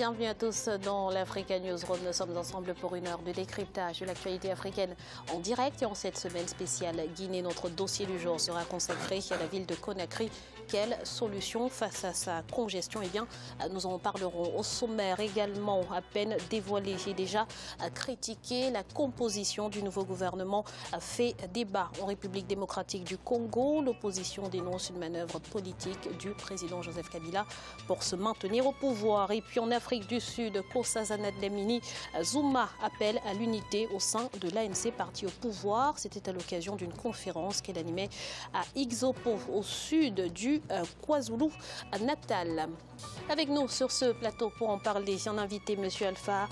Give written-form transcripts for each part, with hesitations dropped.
Bienvenue à tous dans l'Africa Newsroom. Nous sommes ensemble pour une heure de décryptage de l'actualité africaine en direct. Et en cette semaine spéciale Guinée, notre dossier du jour sera consacré à la ville de Conakry. Quelle solution face à sa congestion? Eh bien, nous en parlerons au sommaire également, à peine dévoilé et déjà critiqué. La composition du nouveau gouvernement a fait débat en République démocratique du Congo. L'opposition dénonce une manœuvre politique du président Joseph Kabila pour se maintenir au pouvoir. Et puis en Afrique du Sud, Nkosazana Dlamini Zuma appelle à l'unité au sein de l'ANC, parti au pouvoir. C'était à l'occasion d'une conférence qu'elle animait à Ixopo, au sud du KwaZulu-Natal. Avec nous sur ce plateau pour en parler, un invité, M. Alpha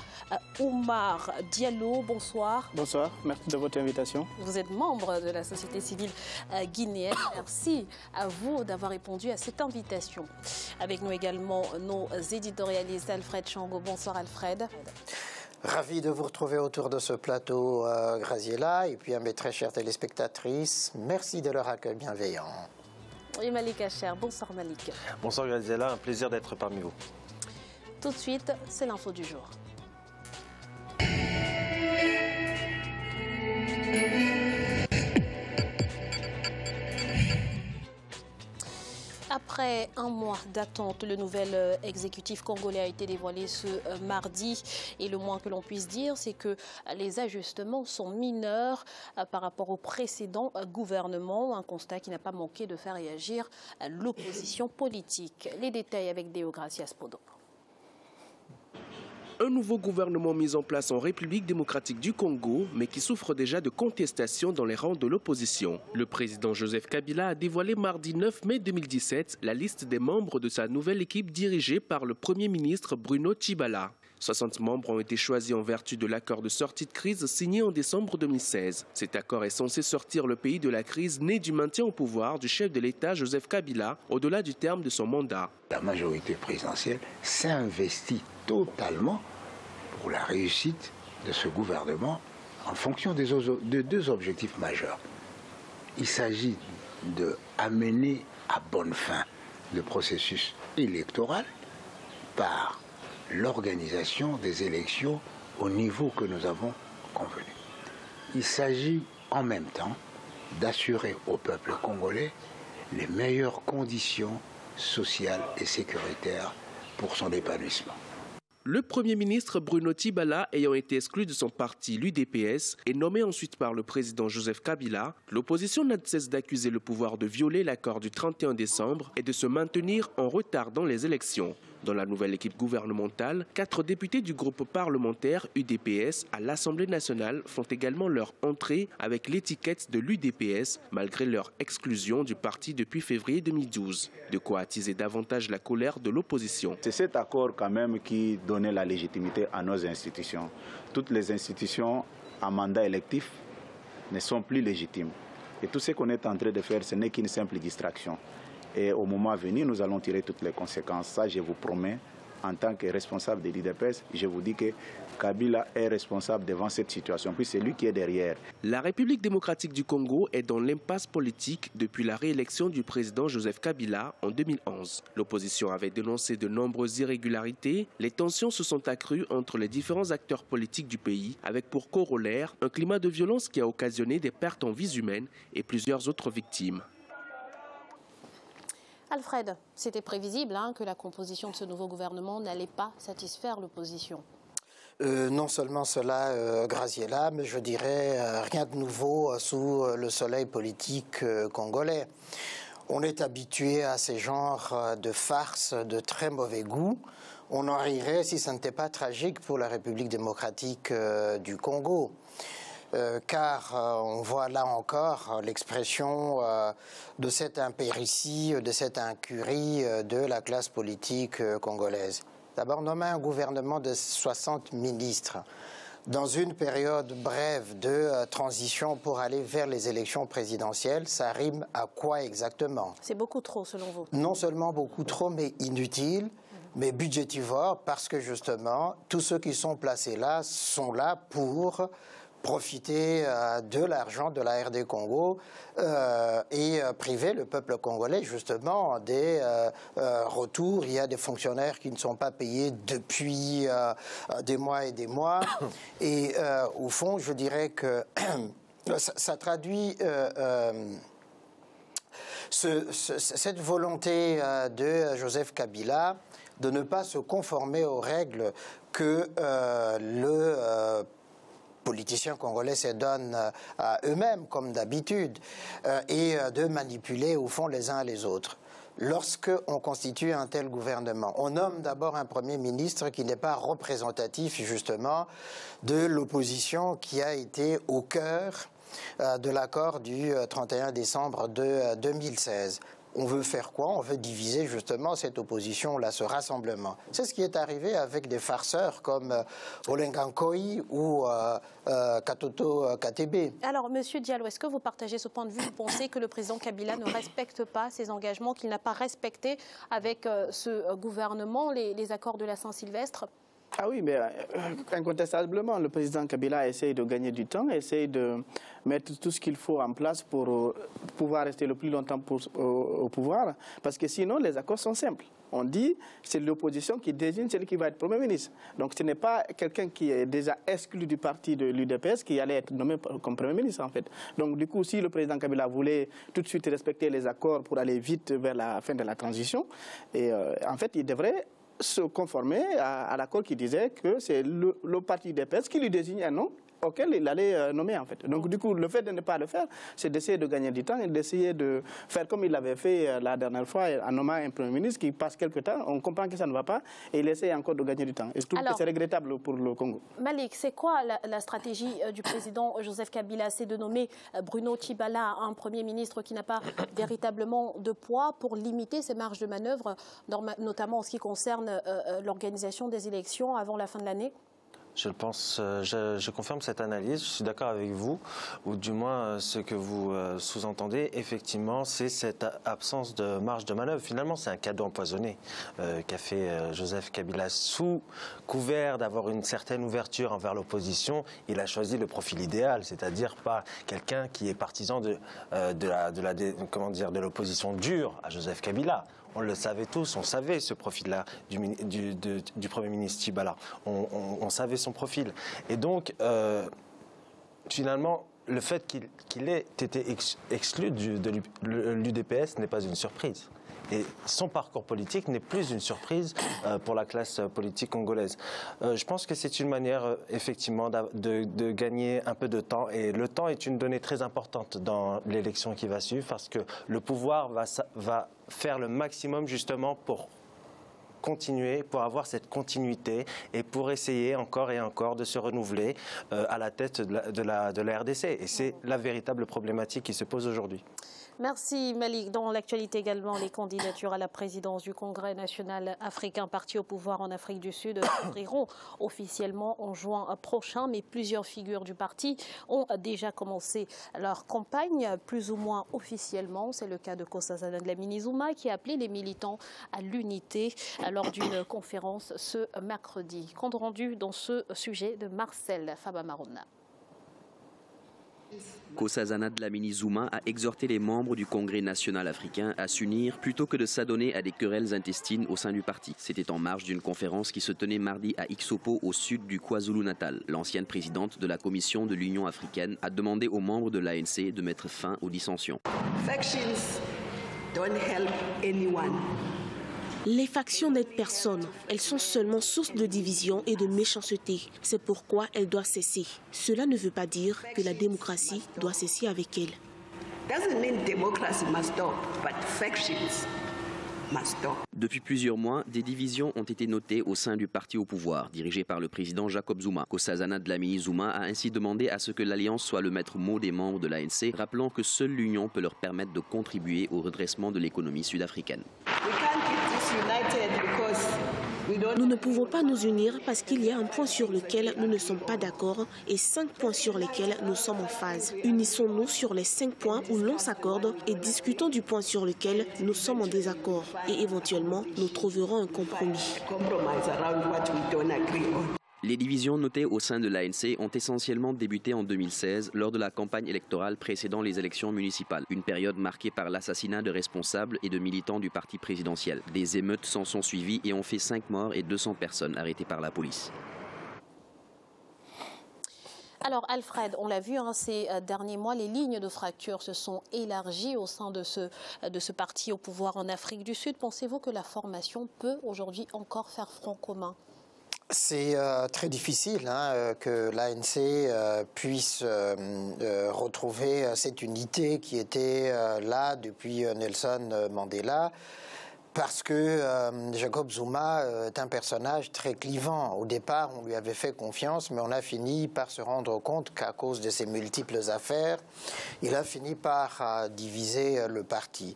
Oumar Diallo. Bonsoir. Bonsoir, merci de votre invitation. Vous êtes membre de la société civile guinéenne. Merci à vous d'avoir répondu à cette invitation. Avec nous également nos éditorialistes, Alfred Chango. Bonsoir Alfred. Ravi de vous retrouver autour de ce plateau, Graziella, et puis à mes très chères téléspectatrices, merci de leur accueil bienveillant. Et Malik Acher. Bonsoir Malik. Bonsoir Graziella, un plaisir d'être parmi vous. Tout de suite, c'est l'info du jour. Après un mois d'attente, le nouvel exécutif congolais a été dévoilé ce mardi. Et le moins que l'on puisse dire, c'est que les ajustements sont mineurs par rapport au précédent gouvernement. Un constat qui n'a pas manqué de faire réagir l'opposition politique. Les détails avec Deo Gracias Podo. Un nouveau gouvernement mis en place en République démocratique du Congo, mais qui souffre déjà de contestations dans les rangs de l'opposition. Le président Joseph Kabila a dévoilé mardi 9 mai 2017 la liste des membres de sa nouvelle équipe dirigée par le Premier ministre Bruno Tshibala. 60 membres ont été choisis en vertu de l'accord de sortie de crise signé en décembre 2016. Cet accord est censé sortir le pays de la crise née du maintien au pouvoir du chef de l'État Joseph Kabila au-delà du terme de son mandat. La majorité présidentielle s'investit totalement pour la réussite de ce gouvernement en fonction de deux objectifs majeurs. Il s'agit d'amener à bonne fin le processus électoral par l'organisation des élections au niveau que nous avons convenu. Il s'agit en même temps d'assurer au peuple congolais les meilleures conditions sociales et sécuritaires pour son épanouissement. Le Premier ministre Bruno Tshibala ayant été exclu de son parti, l'UDPS, et nommé ensuite par le président Joseph Kabila, l'opposition n'a de cesse d'accuser le pouvoir de violer l'accord du 31 décembre et de se maintenir en retard dans les élections. Dans la nouvelle équipe gouvernementale, 4 députés du groupe parlementaire UDPS à l'Assemblée nationale font également leur entrée avec l'étiquette de l'UDPS, malgré leur exclusion du parti depuis février 2012. De quoi attiser davantage la colère de l'opposition. C'est cet accord quand même qui donnait la légitimité à nos institutions. Toutes les institutions à mandat électif ne sont plus légitimes. Et tout ce qu'on est en train de faire, ce n'est qu'une simple distraction. Et au moment à venir, nous allons tirer toutes les conséquences. Ça, je vous promets, en tant que responsable de l'UDPS, je vous dis que Kabila est responsable devant cette situation, puis c'est lui qui est derrière. La République démocratique du Congo est dans l'impasse politique depuis la réélection du président Joseph Kabila en 2011. L'opposition avait dénoncé de nombreuses irrégularités. Les tensions se sont accrues entre les différents acteurs politiques du pays, avec pour corollaire un climat de violence qui a occasionné des pertes en vies humaines et plusieurs autres victimes. Alfred, c'était prévisible que la composition de ce nouveau gouvernement n'allait pas satisfaire l'opposition. Non seulement cela, Graziella, mais je dirais rien de nouveau sous le soleil politique congolais. On est habitué à ces genres de farces de très mauvais goût. On en rirait si ce n'était pas tragique pour la République démocratique du Congo. Car on voit là encore l'expression de cette impéritie, de cette incurie de la classe politique congolaise. D'abord, nommer un gouvernement de 60 ministres dans une période brève de transition pour aller vers les élections présidentielles, ça rime à quoi exactement? C'est beaucoup trop selon vous? Non seulement beaucoup trop, mais inutile, mais budgétivore, parce que justement, tous ceux qui sont placés là sont là pour profiter de l'argent de la RD Congo et priver le peuple congolais justement des retours. Il y a des fonctionnaires qui ne sont pas payés depuis des mois et des mois. Et au fond, je dirais que ça traduit cette volonté de Joseph Kabila de ne pas se conformer aux règles que le politiciens congolais se donnent à eux-mêmes, comme d'habitude, et de manipuler au fond les uns les autres. Lorsqu'on constitue un tel gouvernement, on nomme d'abord un Premier ministre qui n'est pas représentatif justement de l'opposition qui a été au cœur de l'accord du 31 décembre de 2016. On veut faire quoi? On veut diviser justement cette opposition-là, ce rassemblement. C'est ce qui est arrivé avec des farceurs comme Olengankoi ou Katoto Katebe. Alors, Monsieur Diallo, est-ce que vous partagez ce point de vue? Vous pensez que le président Kabila ne respecte pas ses engagements, qu'il n'a pas respecté avec ce gouvernement les accords de la Saint-Sylvestre? Ah oui, mais incontestablement, le président Kabila essaye de gagner du temps, essaye de mettre tout ce qu'il faut en place pour pouvoir rester le plus longtemps au pouvoir, parce que sinon les accords sont simples. On dit c'est l'opposition qui désigne celui qui va être Premier ministre. Donc ce n'est pas quelqu'un qui est déjà exclu du parti de l'UDPS qui allait être nommé comme Premier ministre en fait. Donc du coup, si le président Kabila voulait tout de suite respecter les accords pour aller vite vers la fin de la transition, et en fait il devrait se conformer à l'accord qui disait que c'est le parti UDPS qui lui désigne un nom auquel il allait nommer en fait. Donc du coup, le fait de ne pas le faire, c'est d'essayer de gagner du temps et d'essayer de faire comme il l'avait fait la dernière fois en nommant un Premier ministre qui passe quelques temps, on comprend que ça ne va pas et il essaie encore de gagner du temps. Et je trouve que c'est regrettable pour le Congo. Malik, c'est quoi la stratégie du président Joseph Kabila? C'est de nommer Bruno Tshibala, un Premier ministre qui n'a pas véritablement de poids pour limiter ses marges de manœuvre, notamment en ce qui concerne l'organisation des élections avant la fin de l'année? Je pense, je confirme cette analyse, je suis d'accord avec vous, ou du moins ce que vous sous-entendez, effectivement, c'est cette absence de marge de manœuvre. Finalement, c'est un cadeau empoisonné qu'a fait Joseph Kabila. Sous couvert d'avoir une certaine ouverture envers l'opposition, il a choisi le profil idéal, c'est-à-dire pas quelqu'un qui est partisan de l'opposition dure à Joseph Kabila. On le savait tous, on savait ce profil-là du Premier ministre Tshibala. On savait son profil. Et donc, finalement, le fait qu'il ait été exclu de l'UDPS n'est pas une surprise. Et son parcours politique n'est plus une surprise pour la classe politique congolaise. Je pense que c'est une manière, effectivement, de gagner un peu de temps. Et le temps est une donnée très importante dans l'élection qui va suivre, parce que le pouvoir va faire le maximum, justement, pour continuer, pour avoir cette continuité et pour essayer encore et encore de se renouveler à la tête de la RDC. Et c'est la véritable problématique qui se pose aujourd'hui. Merci Malik. Dans l'actualité également, les candidatures à la présidence du Congrès national africain parti au pouvoir en Afrique du Sud s'ouvriront officiellement en juin prochain, mais plusieurs figures du parti ont déjà commencé leur campagne plus ou moins officiellement. C'est le cas de Nkosazana Dlamini Zuma qui a appelé les militants à l'unité lors d'une conférence ce mercredi. Compte rendu dans ce sujet de Marcel Fabamarona. Nkosazana Dlamini Zuma a exhorté les membres du Congrès national africain à s'unir plutôt que de s'adonner à des querelles intestines au sein du parti. C'était en marge d'une conférence qui se tenait mardi à Ixopo, au sud du KwaZulu-Natal. L'ancienne présidente de la Commission de l'Union africaine a demandé aux membres de l'ANC de mettre fin aux dissensions. Factions don't help anyone. Les factions n'aident personne. Elles sont seulement source de division et de méchanceté. C'est pourquoi elles doivent cesser. Cela ne veut pas dire que la démocratie doit cesser avec elles. Doesn't mean democracy must stop, but factions must stop. Depuis plusieurs mois, des divisions ont été notées au sein du parti au pouvoir, dirigé par le président Jacob Zuma. Nkosazana Dlamini Zuma a ainsi demandé à ce que l'alliance soit le maître mot des membres de l'ANC, rappelant que seule l'union peut leur permettre de contribuer au redressement de l'économie sud-africaine. Nous ne pouvons pas nous unir parce qu'il y a un point sur lequel nous ne sommes pas d'accord et 5 points sur lesquels nous sommes en phase. Unissons-nous sur les 5 points où l'on s'accorde et discutons du point sur lequel nous sommes en désaccord. Et éventuellement, nous trouverons un compromis. Les divisions notées au sein de l'ANC ont essentiellement débuté en 2016 lors de la campagne électorale précédant les élections municipales. Une période marquée par l'assassinat de responsables et de militants du parti présidentiel. Des émeutes s'en sont suivies et ont fait 5 morts et 200 personnes arrêtées par la police. Alors Alfred, on l'a vu ces derniers mois, les lignes de fracture se sont élargies au sein de ce parti au pouvoir en Afrique du Sud. Pensez-vous que la formation peut aujourd'hui encore faire front commun ? C'est très difficile que l'ANC puisse retrouver cette unité qui était là depuis Nelson Mandela, parce que Jacob Zuma est un personnage très clivant. Au départ, on lui avait fait confiance, mais on a fini par se rendre compte qu'à cause de ses multiples affaires, il a fini par diviser le parti.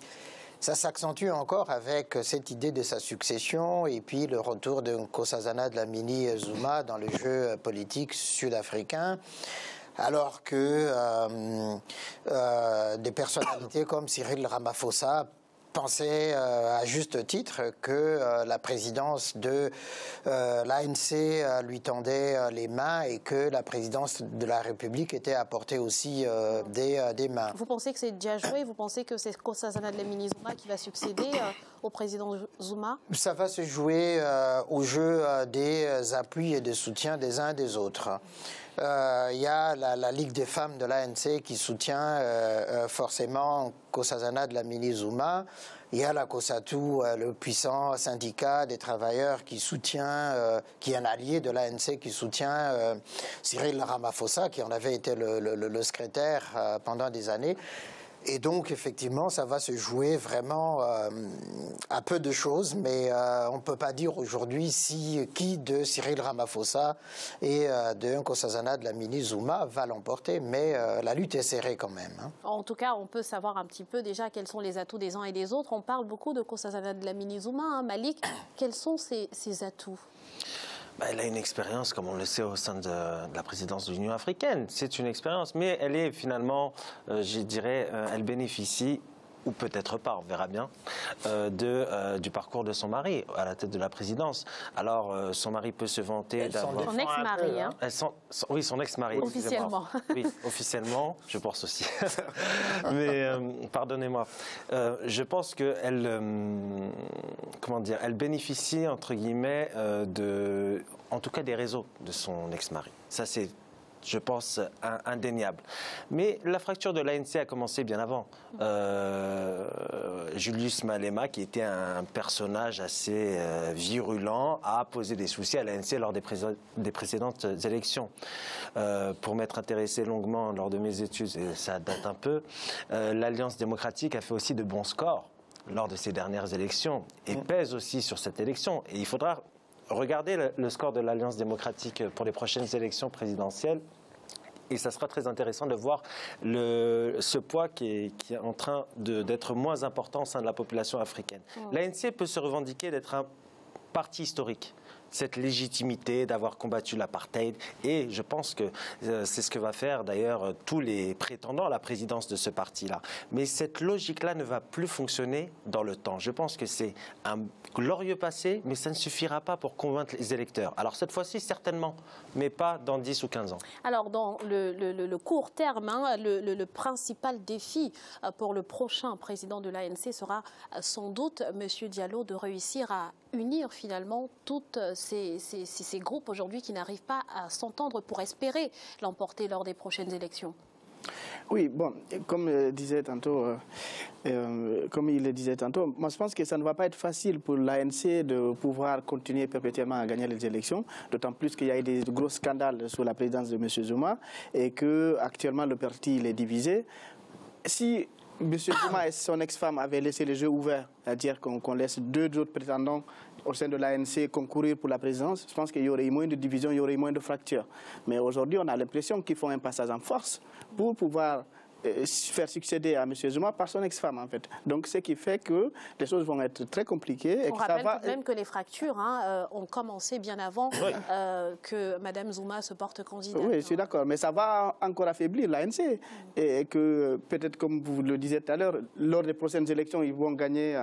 Ça s'accentue encore avec cette idée de sa succession et puis le retour de Nkosazana Dlamini Zuma dans le jeu politique sud-africain, alors que des personnalités comme Cyril Ramaphosa pensait à juste titre que la présidence de l'ANC lui tendait les mains et que la présidence de la République était à portée aussi des mains. Vous pensez que c'est déjà joué? Vous pensez que c'est Nkosazana Dlamini Zuma qui va succéder au président Zuma? Ça va se jouer au jeu des appuis et des soutiens des uns des autres. Il y a la Ligue des femmes de l'ANC qui soutient forcément Nkosazana Dlamini Zuma. Il y a la COSATU, le puissant syndicat des travailleurs qui soutient, qui est un allié de l'ANC, qui soutient Cyril Ramaphosa, qui en avait été le secrétaire pendant des années. Et donc, effectivement, ça va se jouer vraiment à peu de choses, mais on ne peut pas dire aujourd'hui qui de Cyril Ramaphosa et de Nkosazana Dlamini Zuma va l'emporter, mais la lutte est serrée quand même. En tout cas, on peut savoir un petit peu déjà quels sont les atouts des uns et des autres. On parle beaucoup de Nkosazana Dlamini Zuma, Malik. Quels sont ses atouts? Elle a une expérience, comme on le sait, au sein de la présidence de l'Union africaine. C'est une expérience, mais elle est finalement, je dirais, elle bénéficie, ou peut-être pas, on verra bien, du parcours de son mari à la tête de la présidence. Alors, son mari peut se vanter d'avoir... Son ex-mari, hein. Oui, son ex-mari. Officiellement. Oui, officiellement, je pense aussi. Mais, pardonnez-moi. Je pense qu'elle, comment dire, elle bénéficie, entre guillemets, en tout cas des réseaux de son ex-mari. Ça, c'est, je pense, indéniable. Mais la fracture de l'ANC a commencé bien avant. Julius Malema, qui était un personnage assez virulent, a posé des soucis à l'ANC lors des précédentes élections. Pour m'être intéressé longuement lors de mes études, et ça date un peu, l'Alliance démocratique a fait aussi de bons scores lors de ces dernières élections et pèse aussi sur cette élection. Et il faudra regarder le score de l'Alliance démocratique pour les prochaines élections présidentielles. Et ça sera très intéressant de voir ce poids qui est en train d'être moins important au sein de la population africaine. L'ANC peut se revendiquer d'être un parti historique. Cette légitimité d'avoir combattu l'apartheid, et je pense que c'est ce que va faire d'ailleurs tous les prétendants à la présidence de ce parti-là. Mais cette logique-là ne va plus fonctionner dans le temps. Je pense que c'est un glorieux passé, mais ça ne suffira pas pour convaincre les électeurs. Alors cette fois-ci, certainement, mais pas dans 10 ou 15 ans. Alors dans le court terme, le principal défi pour le prochain président de l'ANC sera sans doute, M. Diallo, de réussir à unir finalement toutes ces groupes aujourd'hui qui n'arrivent pas à s'entendre pour espérer l'emporter lors des prochaines élections. Oui, bon, comme il le disait tantôt, moi je pense que ça ne va pas être facile pour l'ANC de pouvoir continuer perpétuellement à gagner les élections, d'autant plus qu'il y a eu des gros scandales sous la présidence de M. Zuma et qu'actuellement le parti il est divisé. Si M. Zuma et son ex-femme avaient laissé le jeu ouvert, c'est-à-dire qu'on laisse deux autres prétendants au sein de l'ANC concourir pour la présidence, je pense qu'il y aurait eu moins de divisions, il y aurait eu moins de fractures. Mais aujourd'hui, on a l'impression qu'ils font un passage en force pour pouvoir faire succéder à M. Zuma par son ex-femme, en fait. Donc, ce qui fait que les choses vont être très compliquées. On rappelle tout de même que les fractures ont commencé bien avant que Mme Zuma se porte candidate. Oui, je suis d'accord, mais ça va encore affaiblir l'ANC. Et que peut-être, comme vous le disiez tout à l'heure, lors des prochaines élections, ils vont gagner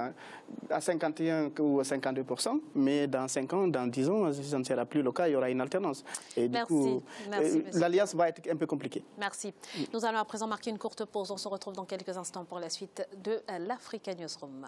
à 51 ou 52%, mais dans 5 ans, dans 10 ans, ça ne sera plus le cas, il y aura une alternance. Et du coup, l'alliance va être un peu compliquée. Merci. Nous allons à présent marquer une courte pause. On se retrouve dans quelques instants pour la suite de l'Africa Newsroom.